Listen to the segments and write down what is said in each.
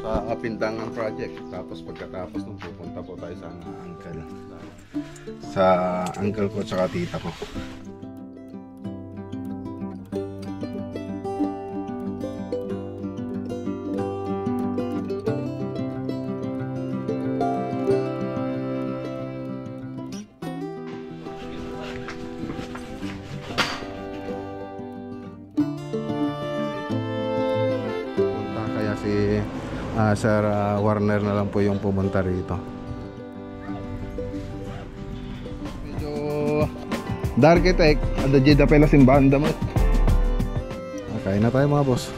Sa Apindangan project. Tapos pagkatapos nung pupunta po tayo sa uncle. Sa uncle ko tsaka tita ko. Si Sir Warner na lang po yung pumunta rito. Medyo Darkitek ada jeda pala simbahan damot. Kain na tayo mga boss.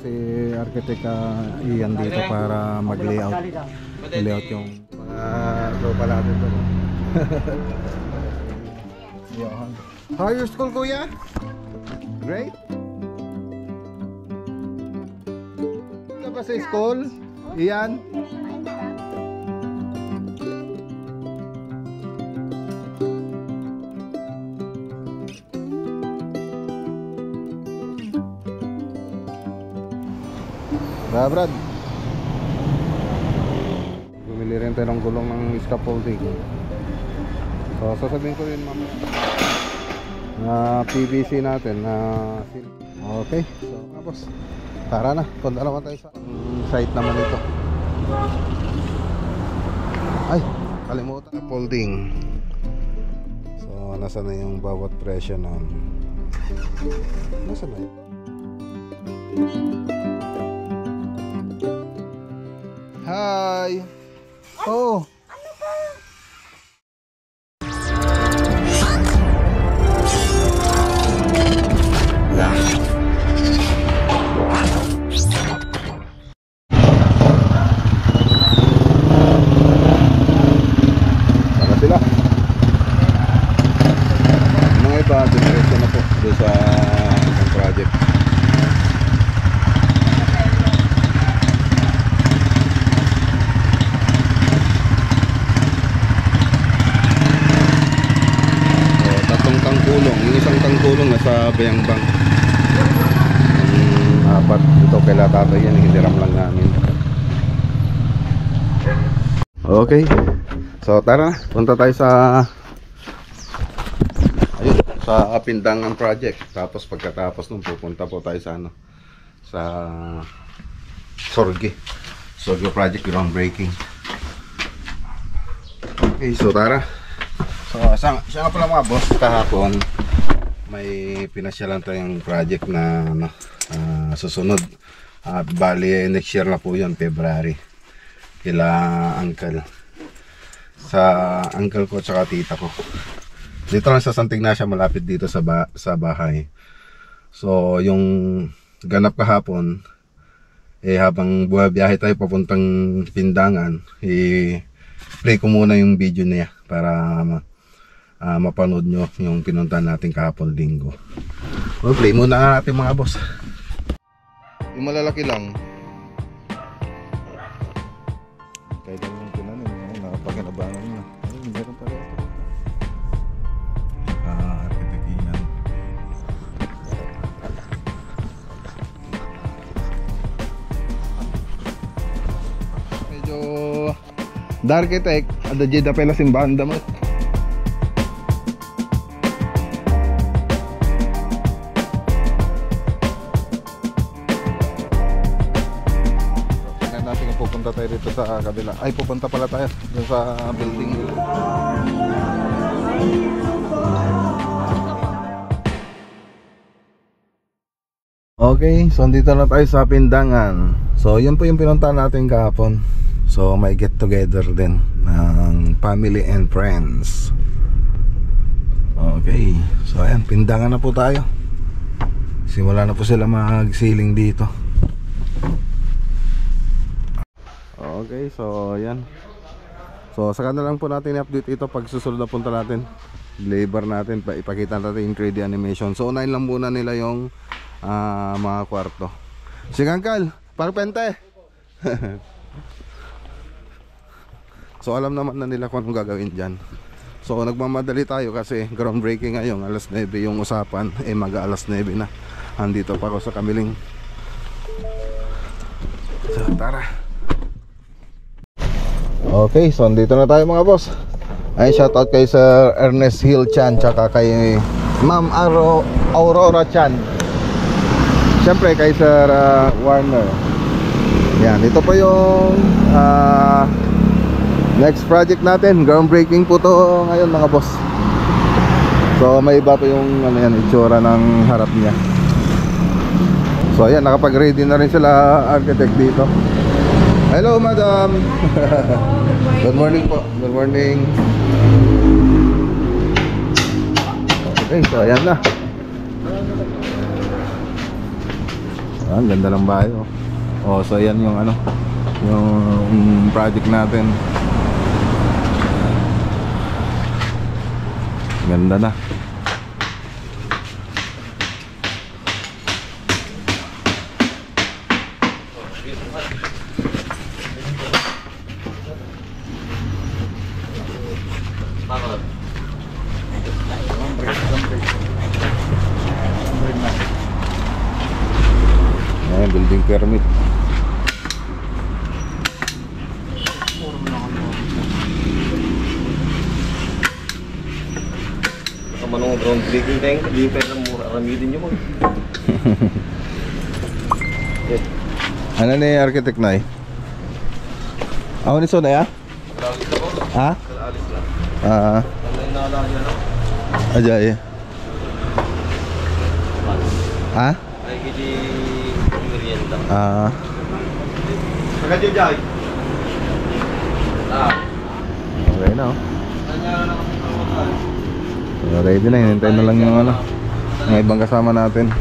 Si architect Ian dito para mag-layout yung mga tropa natin doon. How are your school, kuya? Great? Ito ba sa school? Ian? Brad, bumili rin tayo ng gulong ng scaffolding. So sasabihin ko rin mamaya na PVC natin na okay. So tapos tara na, punta naman tayo sa site naman ito. Ay, kalimutan na folding. So nasa na yung bawat presyo na nasa na yun? Hi! Oh! Saka sila. Mga iba, diretso na po doon sa project. Yung isang tangkulong nasa Bayambang. Apat ito kaila tatay yan, hiniram lang namin. Okay, so tara, punta tayo sa ayun, sa Apindangan project. Tapos pagkatapos nung pupunta po tayo sa sa Sorge project, groundbreaking. Okay, so tara. So siya pala mga boss, kahapon may pinasyalan tayong project na susunod. Bali next year na po yun, February. Kila uncle. Sa uncle ko tsaka tita ko. Dito lang sa Santig na siya, malapit dito sa bahay. So yung ganap kahapon, habang buhabiyahe tayo papuntang Pindangan, play ko muna yung video niya para mapanood nyo yung pinuntahan natin kahapon linggo. Play muna natin mga boss. Yung malalaki lang. Kaya lang yung pinanin, nakapaganabangan nyo. Ayun, meron pala ito. Architect Ian. Medyo Darkitek ada jeda pala simbahan damot. Pupunta tayo dito sa kabila. Ay, pupunta pala tayo dun sa building. Okay, so dito na tayo sa Pindangan. So yun po yung pinuntahan natin kahapon. So may get together din ng family and friends. Okay, so ayan, Pindangan na po tayo. Simula na po sila magsiling dito. Okay, so yan. So saka na lang po natin i-update ito pag susunod na punta natin. Labor natin, ipakita natin yung 3D animation. So unahin lang muna nila yung mga kwarto. Sige Uncle, parpente. So alam naman na nila kung anong gagawin dyan. So nagmamadali tayo kasi groundbreaking ngayon, alas 9 yung usapan, mag alas 9 na. Andito pa ako sa kamiling. So tara. Okay, so andito na tayo mga boss. Ay, shoutout kay Sir Ernest Hill Chan, tsaka kay Ma'am Aurora Chan. Siyempre kay Sir Warner. Yan, ito po yung next project natin. Groundbreaking po to ngayon mga boss. So may iba pa yung ano yan, itsura ng harap niya. So ayan, nakapag-ready na rin sila architect dito. Hello madam. Good morning po. Good morning. Okay, so ayan na. Ang ganda ng bahay oh. Oh, so ayan yung ano, yung project natin. Ganda na. Ayan, building permit. Manong groundbreaking tayo, hindi pa yung mura ramidin nyo mo. Ano na yung architect na eh? Ako ni Sona ya? Kalalis na po. Ha? Kalalis na. Ah. Ano yung naalala na? Ajay. Ha? Ay, hindi merienda. Ah. Pagka-jay. Okay na oh. Kanya na kami pang So, ready na, hinintay na lang yung ano, mga ibang kasama natin.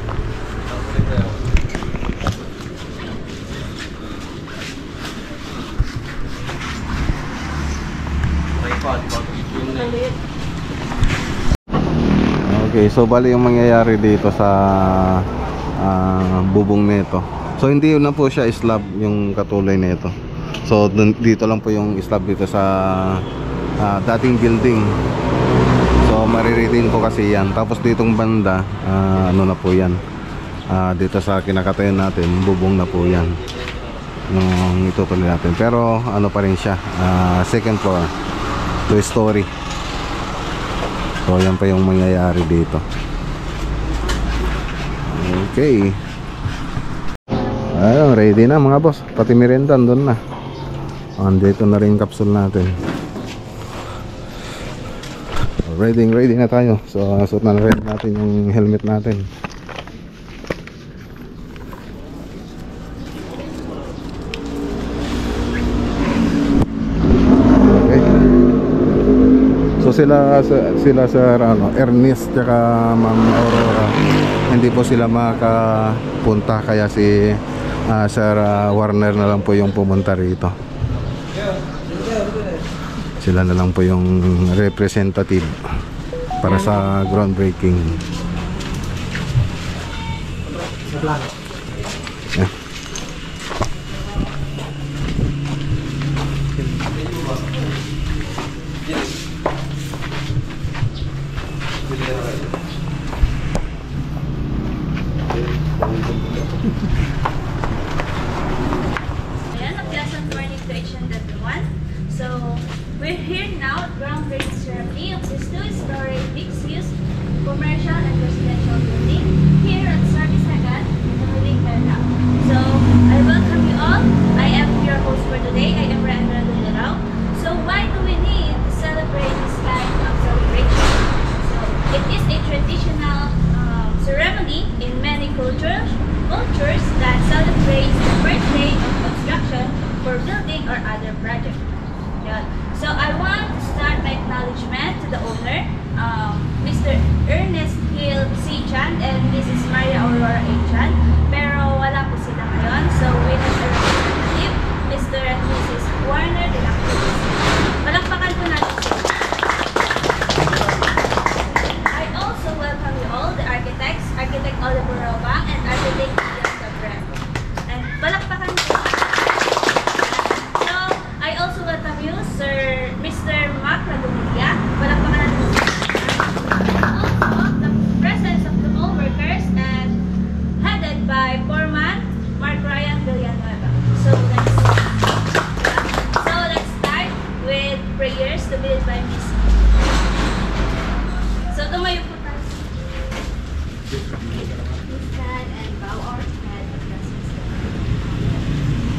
Okay, so bali yung mangyayari dito sa bubong nito. So hindi na po siya slab yung katuloy nito. So dito lang po yung slab dito sa dating building. So mariritin po kasi yan. Tapos ditong banda ano na po yan, dito sa kinakatayan natin, bubong na po yan nung itutuloy natin. Pero ano pa rin siya, second floor, 2 story. So yan pa yung mangyayari dito. Okay. Ayun, ready na mga boss. Pati merienda doon na. Andito na rin capsule natin. Ready na tayo. So suot na rin natin yung helmet natin. Okay. So sila Sir Ernest tsaka Ma'am Aurora, hindi po sila makapunta, kaya si Sir Warner na lang po yung pumunta rito. Sila na lang po yung representative para sa groundbreaking. Ayan, a pleasant morning to each and everyone. So, we're here now at groundbreaking ceremony of this 2-story mixed-use commercial and residential building here at Sarmisagan, Manila, Canada. So, I welcome you all. I am your host for today. I am Rendra Dularao. So, why do we need to celebrate this kind of celebration? So, it is a traditional ceremony in many cultures that celebrates the birthday of construction for building or other project. Yan. So I want to start my acknowledgement to the owner, Mr. Ernest Hill C. Chan and Mrs. Maria Aurora A. Chan. Pero wala po sila ngayon. So we have a representative, Mr. and Mrs. Warner de la Cruz. Palakpakan po natin sila. I also welcome you all, the architects, Architect Oliver Robang and the lake beyond the breath. And palakpakan po. So, I also welcome you, Sir Mr. Mac Radomilla. Palakpakan natin. Also, the presence of the all workers and headed by Foreman Mark Ryan Villanueva. So let's start with prayers to be led by Miss. So tumayo po tayo. We stand and bow our head in presence of God.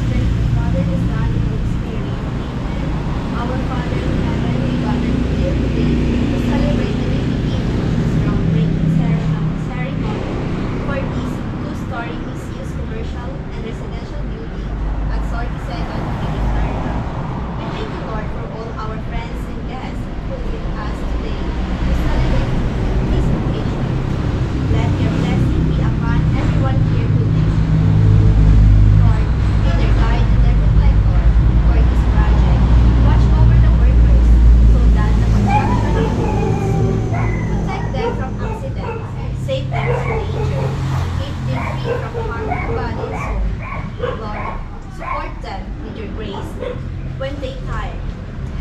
Thank the Father, the Son, and the Holy Spirit. Amen. Our Father in heaven, we gather here today to celebrate the dedication of this groundbreaking ceremony for this two-story mixed-use commercial and residential building at 42nd Philip Targa. We thank you, Lord, for all our friends and guests who are with us today to celebrate this occasion. Let your blessing be upon everyone here today. Lord, be their guide and their protector for this project. Watch over the workers so that the construction will be smooth. Protect them from accidents, save them from danger, keep them free from harm to body and soul. Lord, support them with your grace when they tire.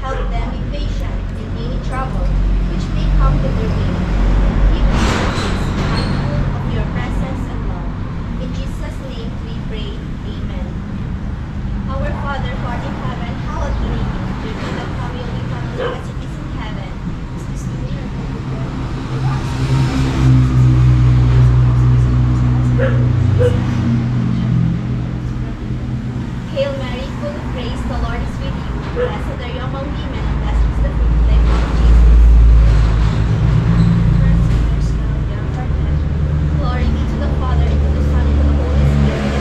Help them be patient in any trouble which may come to their way. Keep them mindful of your presence and love. In Jesus' name we pray. Amen. Our Father who art in heaven, hallowed be thy name. Your kingdom come, your will be done on earth as it is in heaven. As this day our daily bread, forgive us our trespasses. Hail Mary, full of grace, the Lord is with you. Blessed are you among women, and blessed is the fruit of thy womb, Jesus. Glory be to the Father, and to the Son, and to the Holy Spirit.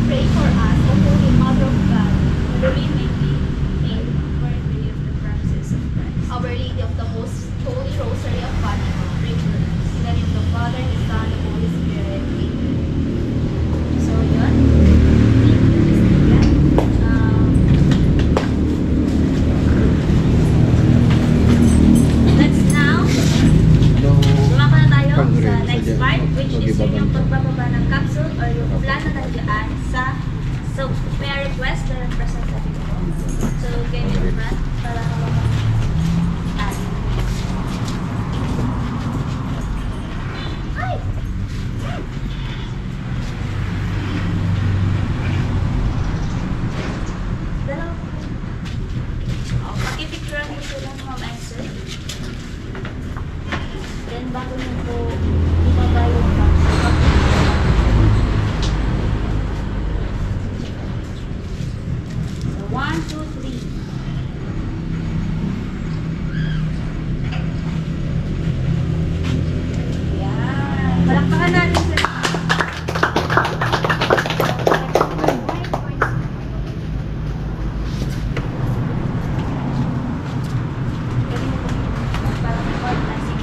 Pray for us, O Holy Mother of God. That we may be made worthy of the promises of Christ. Our Lady of the Most Holy Rosary of Fatima, pray for us. In the name of the Father, the Son, and the Holy Spirit. Amen. So yun. Let's now sumama na tayo sa next part, which is yung pagbababa ng capsule or yung plan na nandiyan sa so may I request the representative ko. So can you do that para Hi! Dalawa po. Oh, pakipicturean mo sila Ma'am and Sir. Then bago nyo po ibaba yung capsule. So 1, 2, 3. Yan. Palakpakan natin sila. Parang record na 60.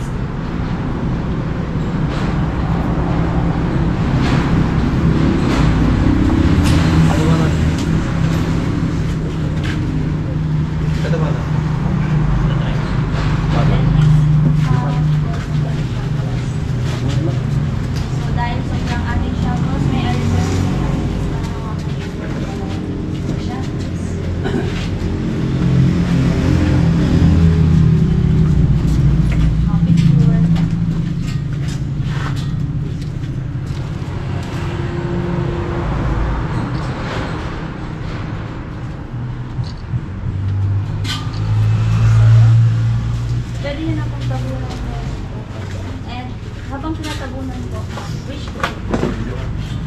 So dahil sobrang ating shovels, may request na please para hawakan yung shovels. Picture. Pwede nyo na pong tabunan po. And habang tinatabunan po, wish ko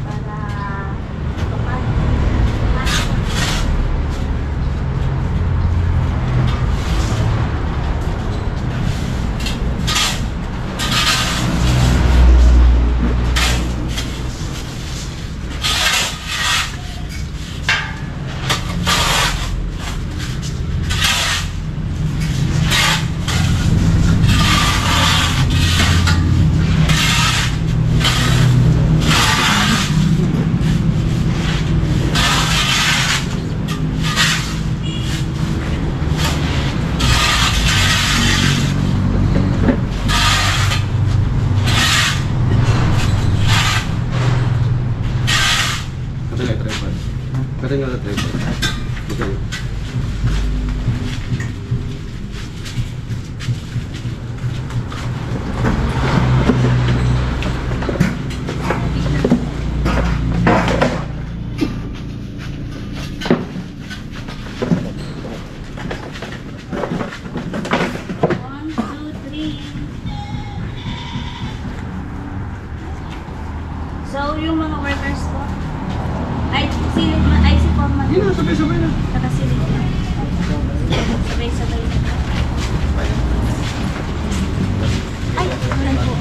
para tukan. yung mga workers po. Ay, silid man. Ay, si Foreman. Yun na, sabay-sabay na. Nakasilid na. Sabay-sabay na. Ay, wala po.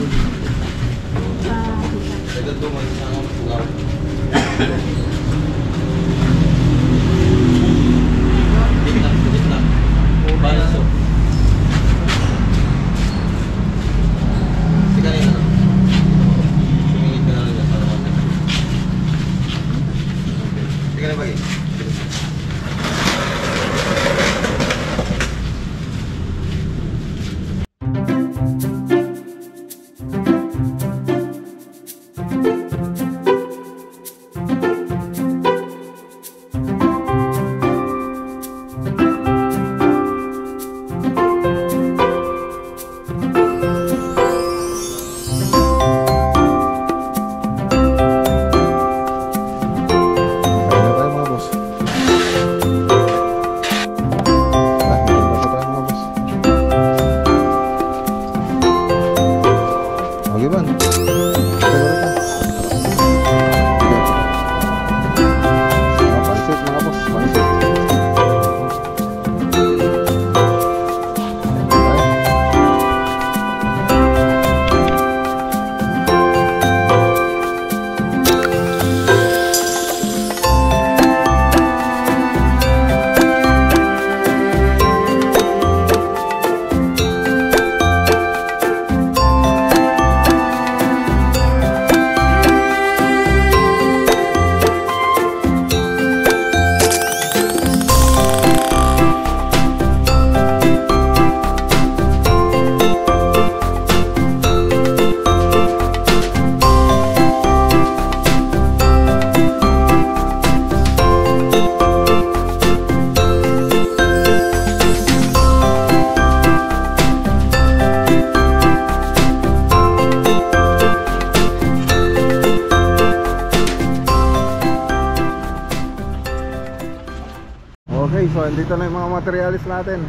Okay, so andito na yung mga materialis natin.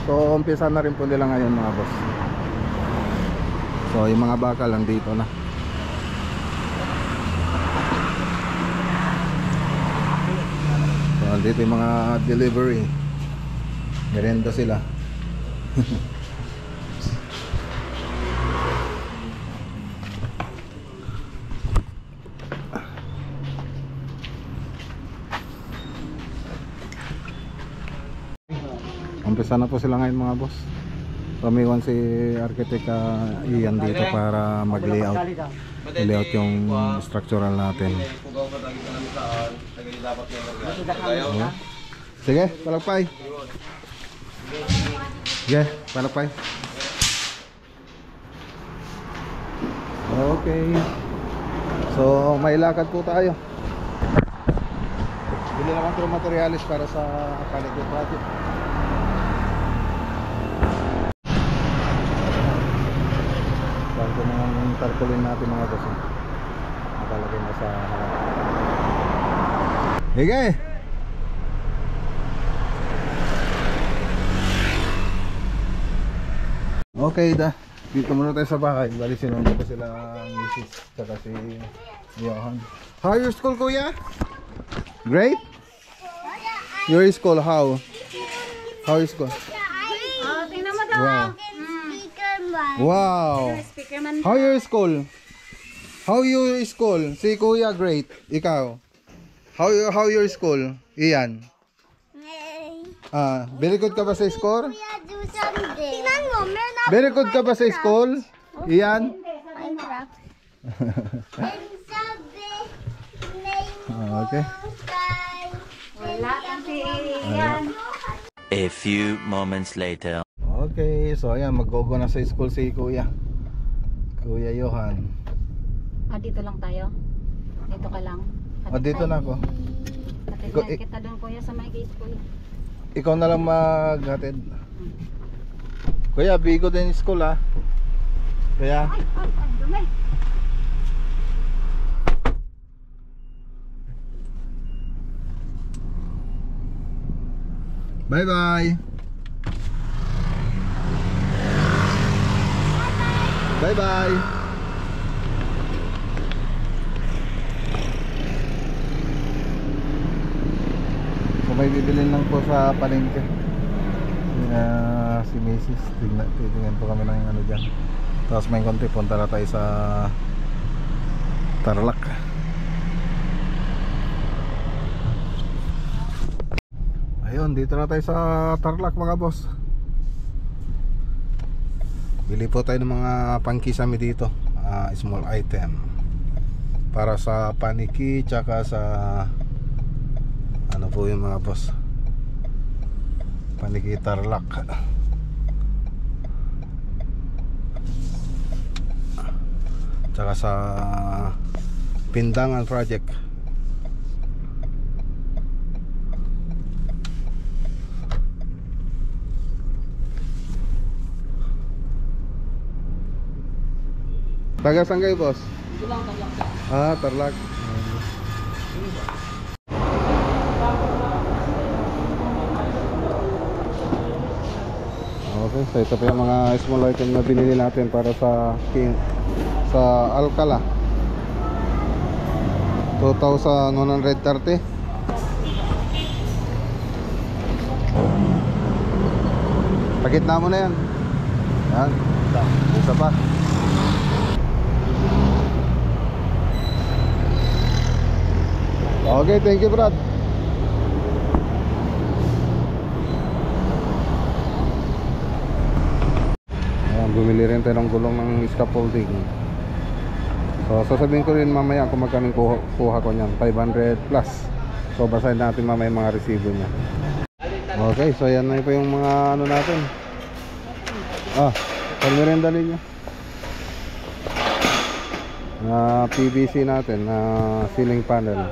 So umpisa na rin po nila ngayon mga boss. So yung mga bakal andito na. So andito yung mga delivery. Merenda sila. Umpisa na po sila ngayon mga boss. So umiwan si Architect Ian dito para mag-layout. I-layout yung structural natin. Sige, palakpay. Sige, palakpay. Okay. So may lakad po tayo. Bili naman ito materialis para sa Paligid project. Ito mga tarpaulin natin mga boss. Nakalagay na sa harap. Hige! Okay dito muna tayo sa bahay. Bali sinunod ko sila Mrs. Tsaka si Johan. How your school kuya? Great? Your school how? How is school? Tingnan mo daw. Wow. Wow. How your school? How your school? Si Kuya great. Ikaw? How your school? Ian. Very good ka ba sa score? Very good ka ba sa school? Ian? Okay. A few moments later. Okay, so ayan, mag-go na sa school si Kuya Johan. Dito lang tayo? Dito ka lang? Dito na ako. Hatid kita doon kuya sa may gate kuya. Ikaw na lang maghatid. Kuya, bigo din school ha. Kaya Dumay. bye bye. Bye bye. So may bibilin lang po sa palengke. Si Macy's, titingnan po kami ng ano dyan. Tapos may konti, punta na tayo sa Tarlac. Ayun, dito na tayo sa Tarlac mga boss. Bili po tayo ng mga pangkisame dito, small item para sa paniki, tsaka sa ano po yung mga boss, paniki Tarlac. Tsaka sa Pindangan project. Taga saan kayo, boss? Tarlac. Okay, so ito pa yung mga small item na binili natin para sa Alcala. 2,130. Pagitna mo na yan. Yan. Isa pa. Okay, thank you, Brad. Ayan, bumili rin tayo ng gulong ng scaffolding. So sasabihin ko rin mamaya kung magkano kuha ko niyan, 500 plus. So basahin natin mamaya yung mga resibo niya. Okay, so yan na po yung mga ano natin. Pag-merenda ninyo na PVC natin na ceiling panel.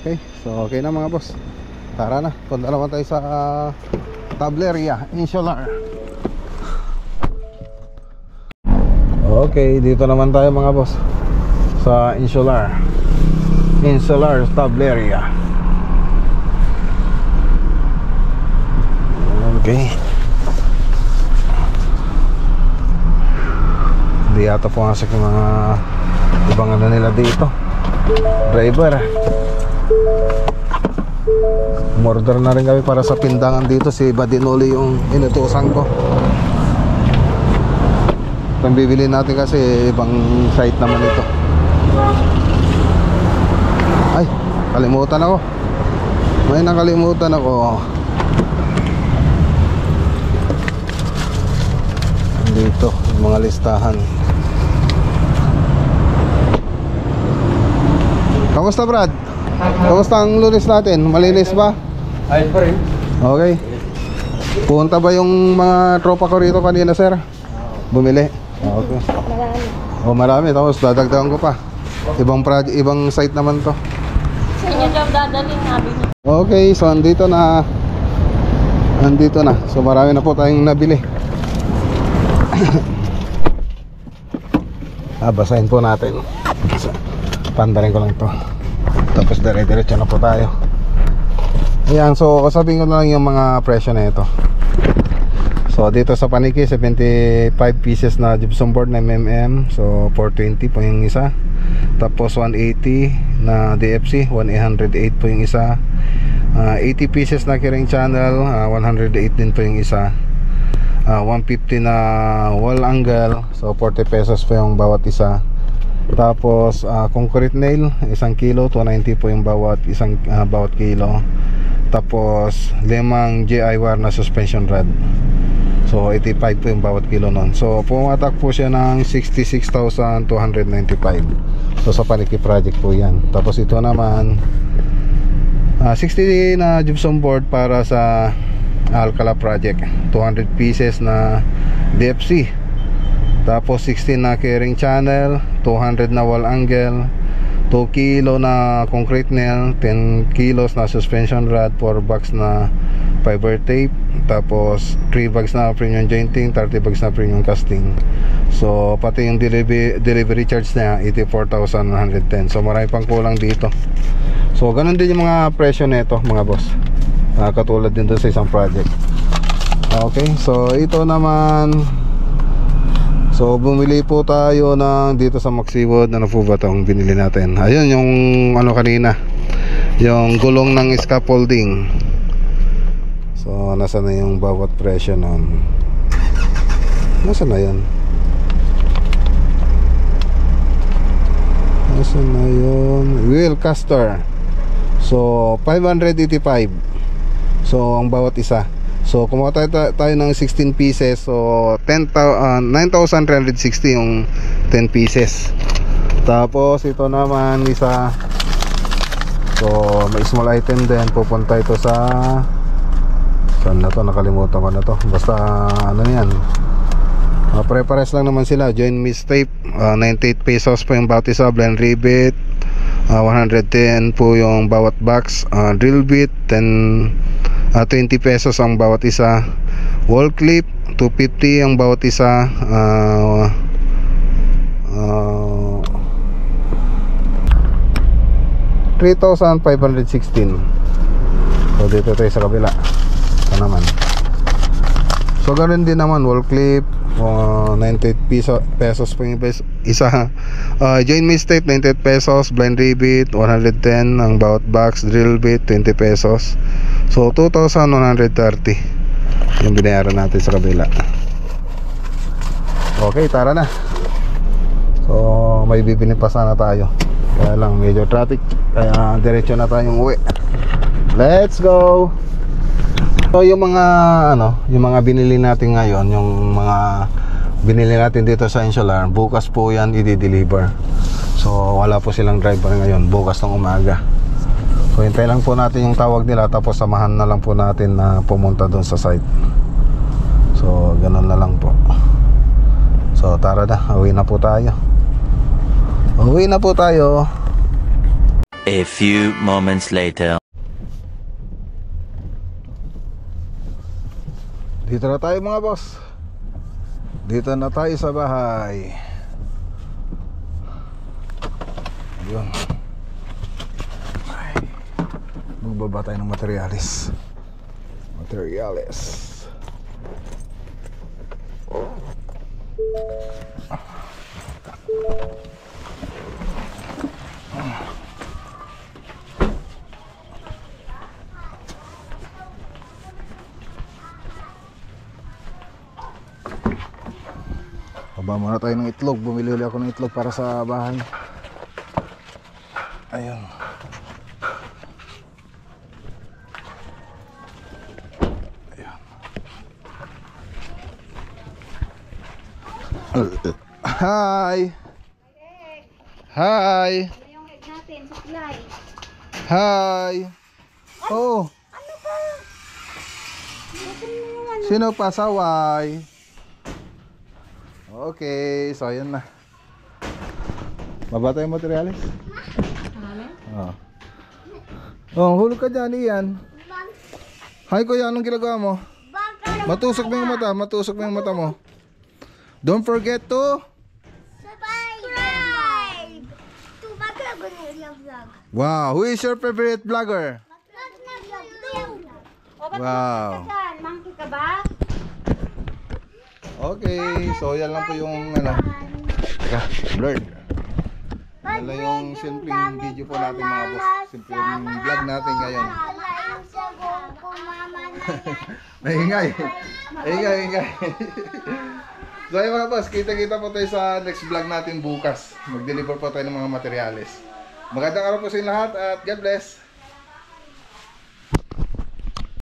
Okay, so okay na mga boss. Tara na, punta naman tayo sa Tableria Insular. Okay, dito naman tayo mga boss sa Insular Tableria. Okay, hindi yata pumasok yung mga ibang ano nila dito, driver. Umorder na rin kami para sa Pindangan dito. Si Badinoli yung inutusan ko. Itong bibili natin kasi ibang site naman ito. Ay, kalimutan ako. May nakalimutan ako. Dito, yung mga listahan. Kamusta, Brad? Kamusta ang Lunes natin? Malinis ba? Ayos pa rin. Okay. Punta ba yung mga tropa ko rito kanina, sir? Bumili? Okay. Marami. Tapos dadagdagan ko pa. Ibang site naman to. Sa inyo daw dadaling, sabi niyo. Okay, so andito na. So marami na po tayong nabili. Basahin po natin. Pandarin ko lang to. Tapos dire-diretso na po tayo. Ayan, so sabihin ko na lang yung mga presyo na ito. So dito sa paniki, 75 pieces na gypsum board na mm. So 420 po yung isa. Tapos 180 na DFC, 1808 po yung isa. 80 pieces na carrying channel, 108 din po yung isa. 150 na wall angle, so 40 pesos po yung bawat isa. Tapos concrete nail, 1 kilo, 290 po yung bawat kilo. Tapos 5 GI wire na suspension rod, so 85 po yung bawat kilo nun. So pumatak po siya ng 66,295. So sa paniki project po yan. Tapos ito naman 60 na gypsum board para sa Alcala project, 200 pieces na DFC. Tapos 16 na carrying channel, 200 na wall angle, 2 kilo na concrete nail, 10 kilos na suspension rod, 4 bags na fiber tape, tapos 3 bags na premium jointing, 30 bags na premium casting. So pati yung delivery charge niya 84,110. So marami pang kulang dito. So ganun din yung mga presyo nito mga boss, katulad din doon sa isang project. Okay, so ito naman, so bumili po tayo ng dito sa Maxiwood. Ano po ba itong binili natin? Ayun yung ano kanina, yung gulong ng scaffolding. So nasa na yung bawat presyo nun? Nasa na yan? Nasa na yun? Wheel caster. So 585. So ang bawat isa. So kumuha tayo ng 16 pieces. So 9,360 yung 10 pieces. Tapos ito naman isa. So may small item din. Pupunta ito sa, saan na to? Nakalimutan ko na to. Basta ano yan, pare-pares lang naman sila. Joint miss tape, 98 pesos po yung bawat isa. Blend rivet, 110 po yung bawat box. Drill bit 20 pesos ang bawat isa. Wall clip 250 ang bawat isa. 3,516. So dito tayo sa kabila. Ito naman. So ganoon din naman, wall clip 98 pesos po yung isa. Joint miss tape 98 pesos. Blind rivet 110 ang bawat box. Drill bit 20 pesos. So 2,130 yung binayaran natin sa kabila. Okay, tara na. So may bibili pa sana tayo, kaya lang medyo traffic, kaya diretso na tayong uwi. Let's go. So yung mga yung mga binili natin ngayon, yung mga binili natin dito sa Insular, bukas po yan i-deliver. So wala po silang driver ngayon, bukas ng umaga. So hintay lang po natin yung tawag nila, tapos samahan na lang po natin na pumunta doon sa site. So ganun na lang po. So tara na, uwi na po tayo. Uwi na po tayo. A few moments later. Dito na tayo mga boss. Dito na tayo sa bahay. Ayun. Ay. Magbaba tayo ng materialis. Baba muna tayo ng itlog. Bumili ulit ako ng itlog para sa bahay. Ayun. Hi. Hi. Yung egg natin, supply. Hi. Oh. Ano ba? Sino pa? Saway. Okay, so ayan na. Baba tayong materialis. Oh. Oh, hulog ka dyan, Ian. Hi kuya, anong ginagawa mo? Matusok mo yung mata, matusok mo yung mata mo. Don't forget to Subscribe to Magkagunin Vlog. Wow, who is your favorite vlogger? Wow. Monkey ka ba? Okay, so yan lang po yung teka, blurred. Yan lang yung simpleng video po natin mga boss. Simpleng vlog natin ngayon. Maingay. Ingay. So ayun mga boss, kita-kita po tayo sa next vlog natin bukas. Mag-deliver po tayo ng mga materyales. Magandang araw po sa inyo lahat at God bless.